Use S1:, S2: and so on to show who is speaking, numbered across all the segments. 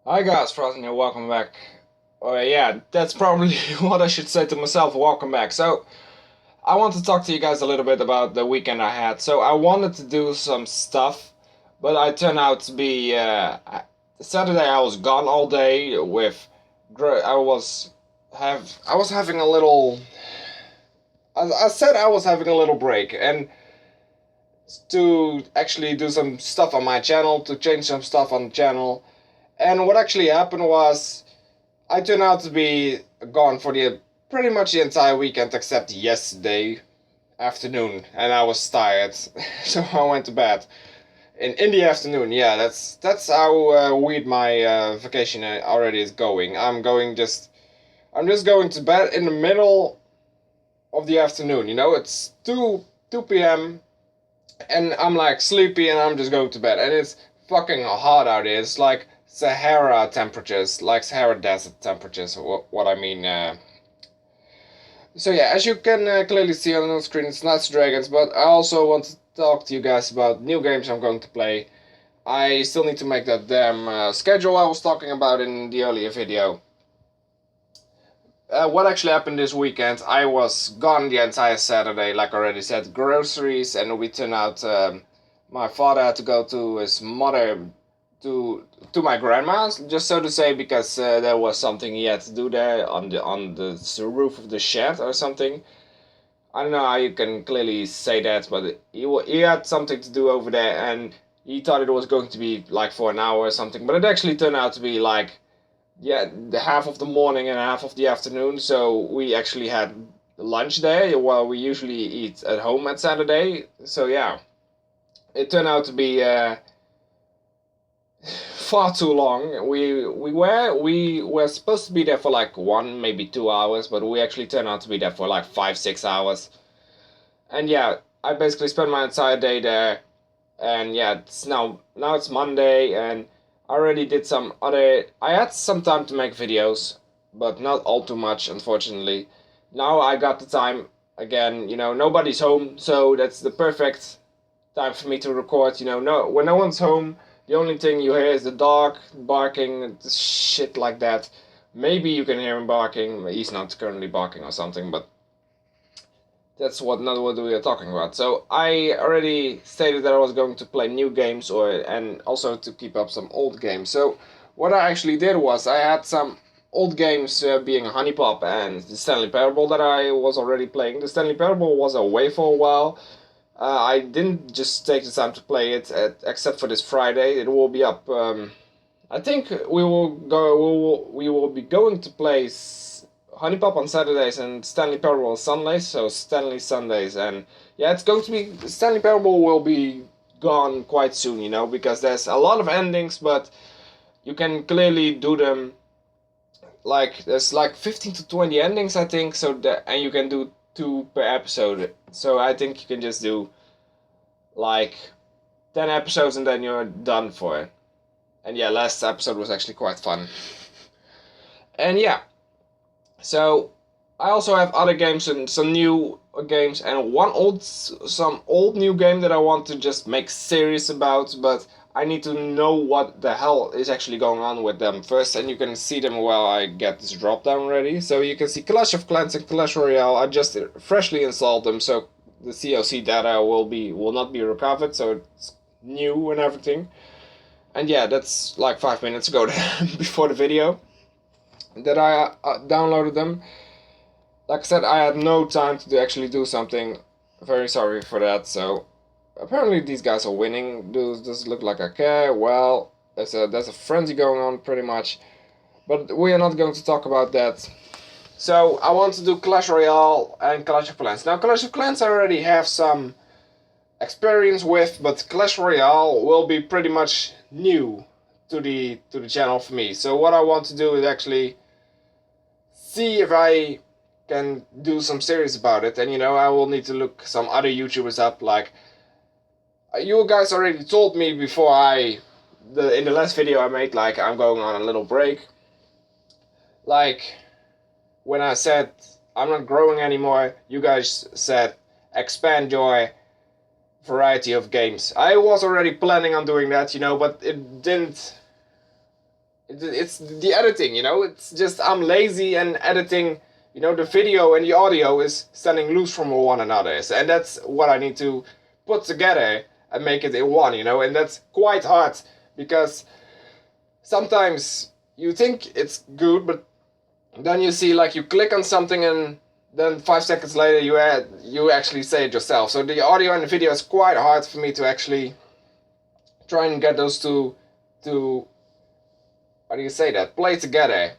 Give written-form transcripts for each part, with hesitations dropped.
S1: Hi guys, Frozen here, welcome back. Yeah, that's probably what I should say to myself, welcome back. So, I want to talk to you guys a little bit about the weekend I had. So, I wanted to do some stuff, but I turned out to be, Saturday I was gone all day with, I was having a little, I said I was having a little break, and to actually do some stuff on my channel, to change some stuff on the channel. And what actually happened was I turned out to be gone for the pretty much the entire weekend except yesterday afternoon, and I was tired, so I went to bed in the afternoon. Yeah, that's how weird my vacation already is going. I'm just going to bed in the middle of the afternoon. You know, it's 2 p.m. and I'm like sleepy and I'm just going to bed, and it's fucking hot out here. It's like Sahara temperatures, like Sahara desert temperatures. What I mean. So yeah, as you can clearly see on the screen, it's Knights Dragons. But I also want to talk to you guys about new games I'm going to play. I still need to make that damn schedule I was talking about in the earlier video. What actually happened this weekend? I was gone the entire Saturday, like I already said, groceries, and we turned out. My father had to go to his mother to my grandma's, just so to say, because there was something he had to do there on the roof of the shed or something. I don't know how you can clearly say that, but he had something to do over there, and he thought it was going to be like for an hour or something, but it actually turned out to be like, yeah, the half of the morning and half of the afternoon. So we actually had lunch there while we usually eat at home at Saturday. So yeah, it turned out to be far too long. We were supposed to be there for like 1 maybe 2 hours, but we actually turned out to be there for like 5 6 hours. And yeah, I basically spent my entire day there. And yeah, it's now it's Monday, and I already did some other. I had some time to make videos, but not all too much, unfortunately. Now I got the time again. You know, nobody's home, so that's the perfect time for me to record. You know, no when no one's home, the only thing you hear is the dog barking and shit like that. Maybe you can hear him barking. He's not currently barking or something, but that's not what we are talking about. So I already stated that I was going to play new games and also to keep up some old games. So what I actually did was I had some old games, being Honey Pop and the Stanley Parable, that I was already playing. The Stanley Parable was away for a while. I didn't just take the time to play it except for this Friday. It will be up. I think we will be going to play Honey Pop on Saturdays and Stanley Parable on Sundays. So Stanley Sundays, and yeah, it's going to be Stanley Parable will be gone quite soon. You know, because there's a lot of endings, but you can clearly do them. Like there's like 15 to 20 endings, I think. So and you can do two per episode. So I think you can just do like 10 episodes and then you're done for it. And yeah, last episode was actually quite fun. And yeah, so I also have other games and some new games and some old new game that I want to just make serious about, but I need to know what the hell is actually going on with them first, and you can see them while I get this drop down ready. So you can see Clash of Clans and Clash Royale. I just freshly installed them, so the COC data will not be recovered, so it's new and everything. And yeah, that's like 5 minutes ago before the video that I downloaded them. Like I said, I had no time to actually do something. Very sorry for that. So apparently these guys are winning. Does this look like I care? Well, there's a frenzy going on pretty much, but we are not going to talk about that. So I want to do Clash Royale and Clash of Clans. Now Clash of Clans I already have some experience with, but Clash Royale will be pretty much new to the channel for me. So what I want to do is actually see if I can do some series about it, and you know, I will need to look some other YouTubers up. Like you guys already told me before in the last video I made, like I'm going on a little break. Like when I said I'm not growing anymore, you guys said expand your variety of games. I was already planning on doing that, you know, but it didn't It's the editing, you know. It's just I'm lazy and editing. You know, the video and the audio is standing loose from one another, and that's what I need to put together and make it in one. You know, and that's quite hard because sometimes you think it's good, but then you see like you click on something and then 5 seconds later you actually say it yourself. So the audio and the video is quite hard for me to actually try and get those two to, how do you say that, play together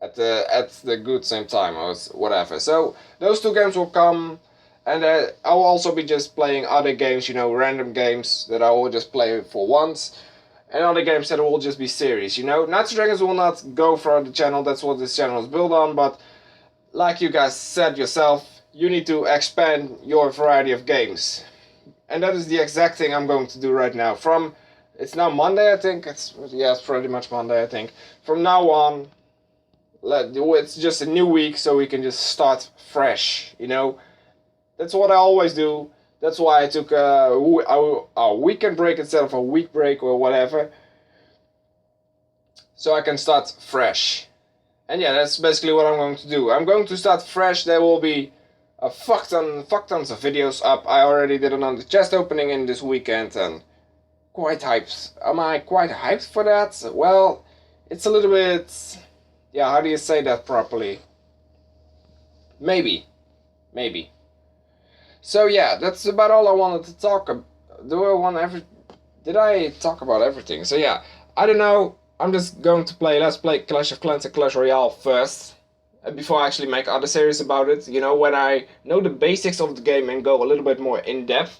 S1: at the good same time or whatever. So those two games will come, and I'll also be just playing other games, you know, random games that I will just play for once, and other games that will just be series. You know, Knights and Dragons will not go for the channel. That's what this channel is built on. But like you guys said yourself, you need to expand your variety of games, and that is the exact thing I'm going to do right now. It's now Monday, I think. It's pretty much Monday, I think. From now on, it's just a new week, so we can just start fresh. You know, that's what I always do. That's why I took a weekend break instead of a week break or whatever, so I can start fresh. And yeah, that's basically what I'm going to do. I'm going to start fresh. There will be a fuck tons of videos up. I already did another chest opening in this weekend, and quite hyped. Am I quite hyped for that? Well, it's a little bit... Yeah, how do you say that properly? Maybe. So yeah, that's about all I wanted to talk about. Did I talk about everything? So yeah, I don't know. I'm just going to let's play Clash of Clans and Clash Royale first, before I actually make other series about it. You know, when I know the basics of the game and go a little bit more in depth,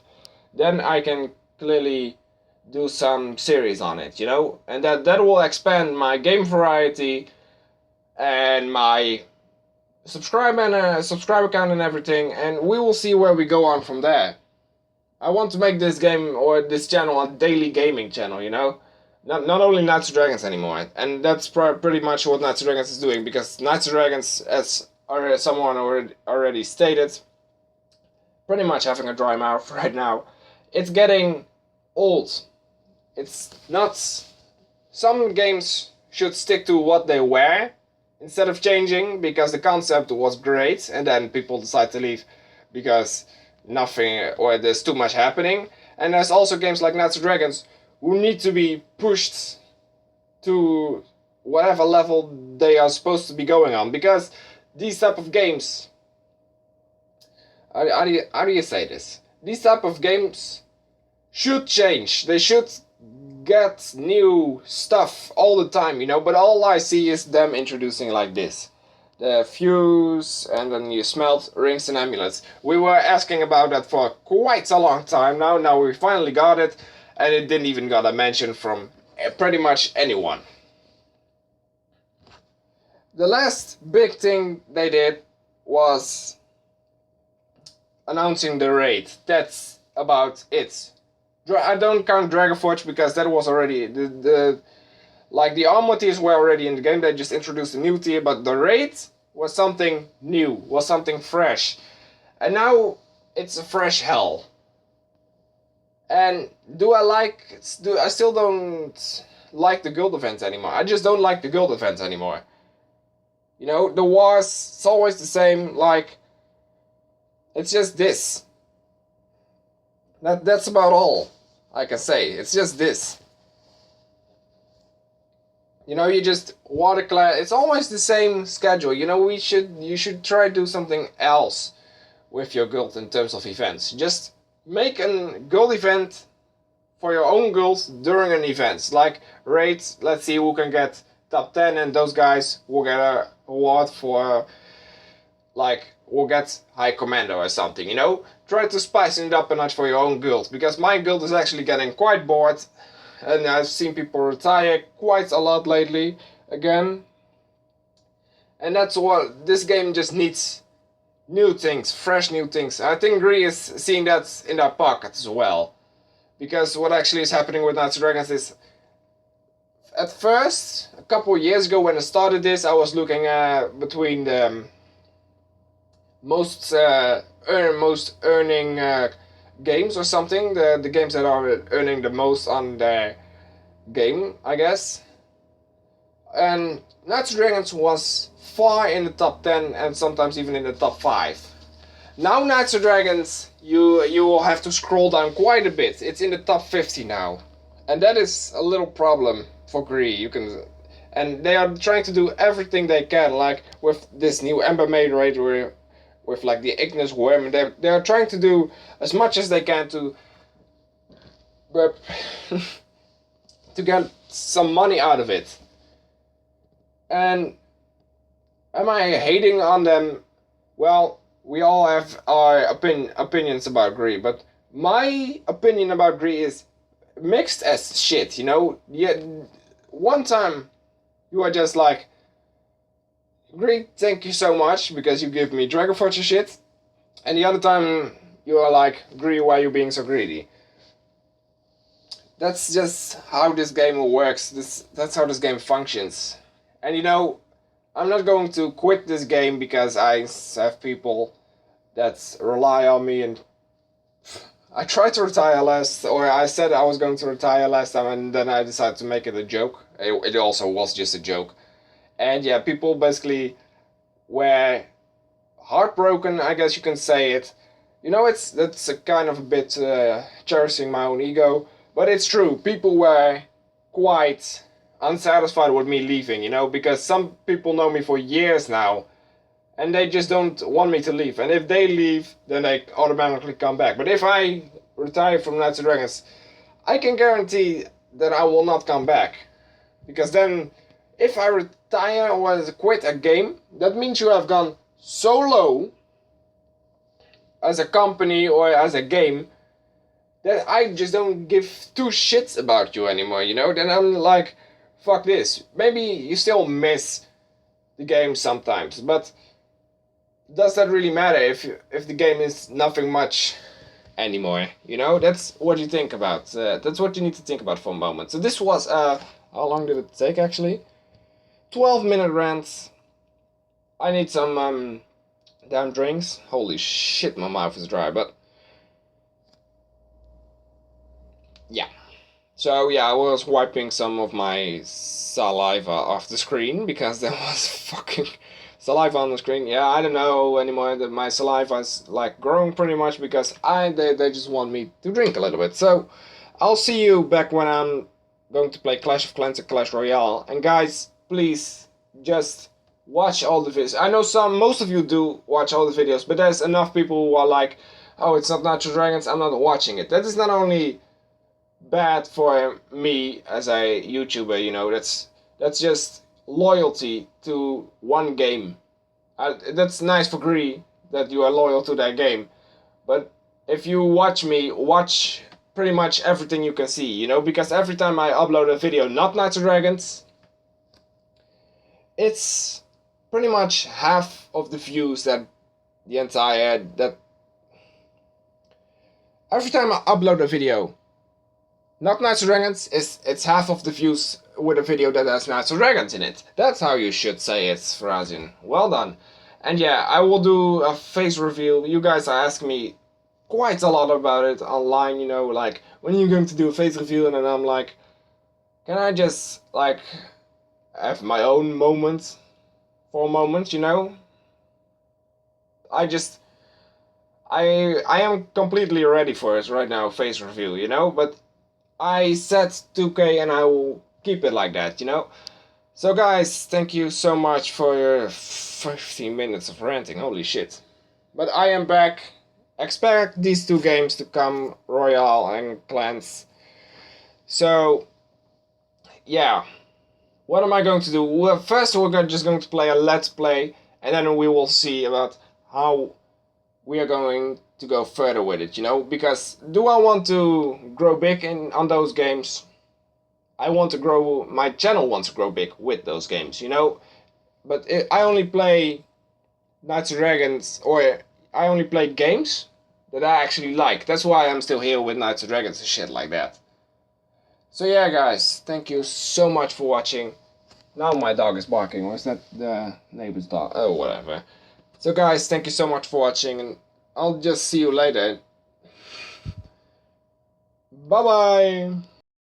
S1: then I can clearly do some series on it, you know? And that will expand my game variety and my subscriber count and everything, and we will see where we go on from there. I want to make this game or this channel a daily gaming channel, you know? Not only Knights and Dragons anymore. And that's pretty much what Knights and Dragons is doing, because Knights and Dragons, as someone already stated, pretty much having a dry mouth right now. It's getting old. It's not... Some games should stick to what they were instead of changing, because the concept was great, and then people decide to leave because nothing, or there's too much happening. And there's also games like Knights and Dragons who need to be pushed to whatever level they are supposed to be going on, because these type of games, how do you say this? These type of games should change. They should get new stuff all the time, you know, but all I see is them introducing like this. The fuse, and then you smelt rings and amulets. We were asking about that for quite a long time now. Now we finally got it, and it didn't even got a mention from pretty much anyone. The last big thing they did was announcing the raid. That's about it. I don't count Dragonforge because that was already the armor tiers were already in the game. They just introduced a new tier, but the raid was something new, was something fresh, and now it's a fresh hell. And I still don't like the guild events anymore. I just don't like the guild events anymore. You know, the wars, it's always the same. Like, it's just this. That's about all I can say. It's just this. You know, you just waterclass. It's always the same schedule. You know, you should try to do something else with your guild in terms of events. Just make a guild event for your own guild during an event. Like raids, let's see who can get top 10, and those guys will get a award for, like, will get High Commander or something, you know? Try to spice it up a notch for your own guild, because my guild is actually getting quite bored, and I've seen people retire quite a lot lately, again. And that's what, this game just needs new things, fresh new things. I think Gree is seeing that in their pocket as well. Because what actually is happening with Knights and Dragons is, at first, a couple of years ago when I started this, I was looking between the most earning games or something, the games that are earning the most on the game, I guess. And Knights of Dragons was far in the top 10 and sometimes even in the top 5. Now Knights of Dragons, you will have to scroll down quite a bit. It's in the top 50 now. And that is a little problem for Gree. And they are trying to do everything they can, like with this new Ember Maid raid with like the Ignis Worm. They are trying to do as much as they can to to get some money out of it. And am I hating on them? Well, we all have our opinions about Gree, but my opinion about Gree is mixed as shit, you know? Yeah, one time you are just like, Gree, thank you so much because you give me Dragon Fortress shit. And the other time you are like, Gree, why are you being so greedy? That's just how this game works. That's how this game functions. And you know, I'm not going to quit this game because I have people that rely on me, and I tried to retire I said I was going to retire last time, and then I decided to make it a joke. It also was just a joke. And yeah, people basically were heartbroken, I guess you can say it. You know, that's a kind of a bit cherishing my own ego, but it's true. People were quite unsatisfied with me leaving, you know, because some people know me for years now, and they just don't want me to leave. And if they leave, then they automatically come back. But if I retire from Knights of Dragons, I can guarantee that I will not come back. Because then, if I retire or quit a game, that means you have gone so low as a company or as a game that I just don't give two shits about you anymore, you know? Then I'm like, fuck this. Maybe you still miss the game sometimes, but does that really matter if the game is nothing much anymore? You know, that's what you think about. That's what you need to think about for a moment. So this was how long did it take actually? 12-minute rant. I need some damn drinks. Holy shit, my mouth is dry, but yeah. So yeah, I was wiping some of my saliva off the screen because there was fucking saliva on the screen. Yeah, I don't know anymore that my saliva is like growing pretty much because they just want me to drink a little bit. So I'll see you back when I'm going to play Clash of Clans and Clash Royale. And guys, please just watch all the videos. I know most of you do watch all the videos, but there's enough people who are like, oh, it's not Natural Dragons, I'm not watching it. That is not only bad for me as a YouTuber, you know, that's just loyalty to one game. That's nice for Gree that you are loyal to that game, but if you watch me, watch pretty much everything you can see, you know, because every time I upload a video not Knights of Dragons, it's pretty much half of the views that every time I upload a video not Knights of Dragons, it's half of the views with a video that has Knights of Dragons in it. That's how you should say it, Frazin. Well done. And yeah, I will do a face reveal. You guys are asking me quite a lot about it online, you know, like, when are you going to do a face reveal? And then I'm like, can I just, like, have my own moment for a moment, you know? I am completely ready for it right now, face reveal, you know, but I set 2K and I will keep it like that, you know? So guys, thank you so much for your 15 minutes of ranting, holy shit. But I am back. Expect these two games to come, Royale and Clans. So, yeah. What am I going to do? Well, first we're just going to play a Let's Play, and then we will see about how we are going to go further with it, you know? Because do I want to grow big on those games? My channel wants to grow big with those games, you know? But I only play Knights of Dragons, or I only play games that I actually like. That's why I'm still here with Knights of Dragons and shit like that. So yeah, guys, thank you so much for watching. Now my dog is barking. Was that the neighbor's dog? Oh, whatever. So guys, thank you so much for watching, and I'll just see you later. Bye-bye!